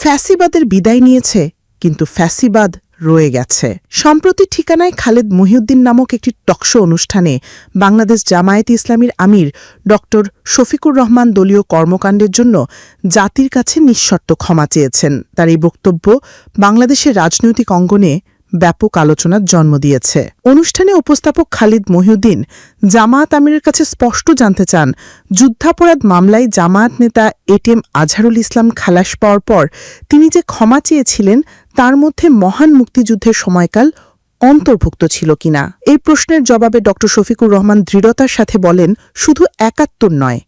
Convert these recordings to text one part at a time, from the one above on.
ফ্যাসিবাদের বিদায় নিয়েছে, কিন্তু ফ্যাসিবাদ রয়ে গেছে। সম্প্রতি ঠিকানায় খালেদ মহিউদ্দিন নামক একটি টকশো অনুষ্ঠানে বাংলাদেশ জামায়াতে ইসলামীর আমির ড শফিকুর রহমান দলীয় কর্মকাণ্ডের জন্য জাতির কাছে নিঃশর্ত ক্ষমা চেয়েছেন। তার এই বক্তব্য বাংলাদেশের রাজনৈতিক অঙ্গনে ব্যাপক আলোচনার জন্ম দিয়েছে। অনুষ্ঠানে উপস্থাপক খালিদ মহিউদ্দিন জামায়াত আমিরের কাছে স্পষ্ট জানতে চান, যুদ্ধাপরাধ মামলায় জামায়াত নেতা এটিএম আজহারুল ইসলাম খালাস পাওয়ার পর তিনি যে ক্ষমা চেয়েছিলেন তার মধ্যে মহান মুক্তিযুদ্ধের সময়কাল অন্তর্ভুক্ত ছিল কিনা। এই প্রশ্নের জবাবে ড শফিকুর রহমান দৃঢ়তার সাথে বলেন, শুধু ৭১ নয়,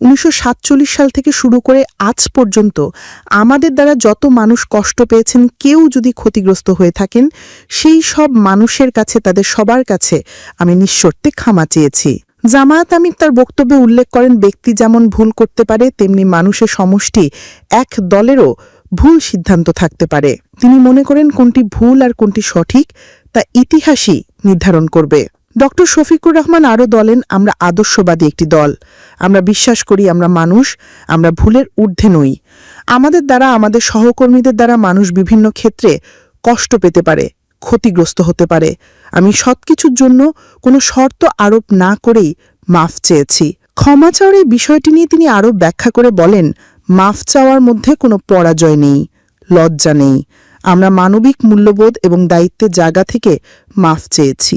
১৯৪৭ সাল থেকে শুরু করে আজ পর্যন্ত আমাদের দ্বারা যত মানুষ কষ্ট পেয়েছেন, কেউ যদি ক্ষতিগ্রস্ত হয়ে থাকেন, সেই সব মানুষের কাছে, তাদের সবার কাছে আমি নিঃশর্তে ক্ষমা চেয়েছি। জামায়াত আমির তার বক্তব্যে উল্লেখ করেন, ব্যক্তি যেমন ভুল করতে পারে, তেমনি মানুষের সমষ্টি এক দলেরও ভুল সিদ্ধান্ত থাকতে পারে। তিনি মনে করেন কোনটি ভুল আর কোনটি সঠিক তা ইতিহাসই নির্ধারণ করবে। ড শফিকুর রহমান আরও বলেন, আমরা আদর্শবাদী একটি দল। আমরা বিশ্বাস করি আমরা মানুষ, আমরা ভুলের ঊর্ধ্বে নই। আমাদের দ্বারা, আমাদের সহকর্মীদের দ্বারা মানুষ বিভিন্ন ক্ষেত্রে কষ্ট পেতে পারে, ক্ষতিগ্রস্ত হতে পারে। আমি সবকিছুর জন্য কোনো শর্ত আরোপ না করেই মাফ চেয়েছি। ক্ষমা চাওয়ার এই বিষয়টি নিয়ে তিনি আরও ব্যাখ্যা করে বলেন, মাফ চাওয়ার মধ্যে কোনো পরাজয় নেই, লজ্জা নেই। আমরা মানবিক মূল্যবোধ এবং দায়িত্বের জায়গা থেকে মাফ চেয়েছি।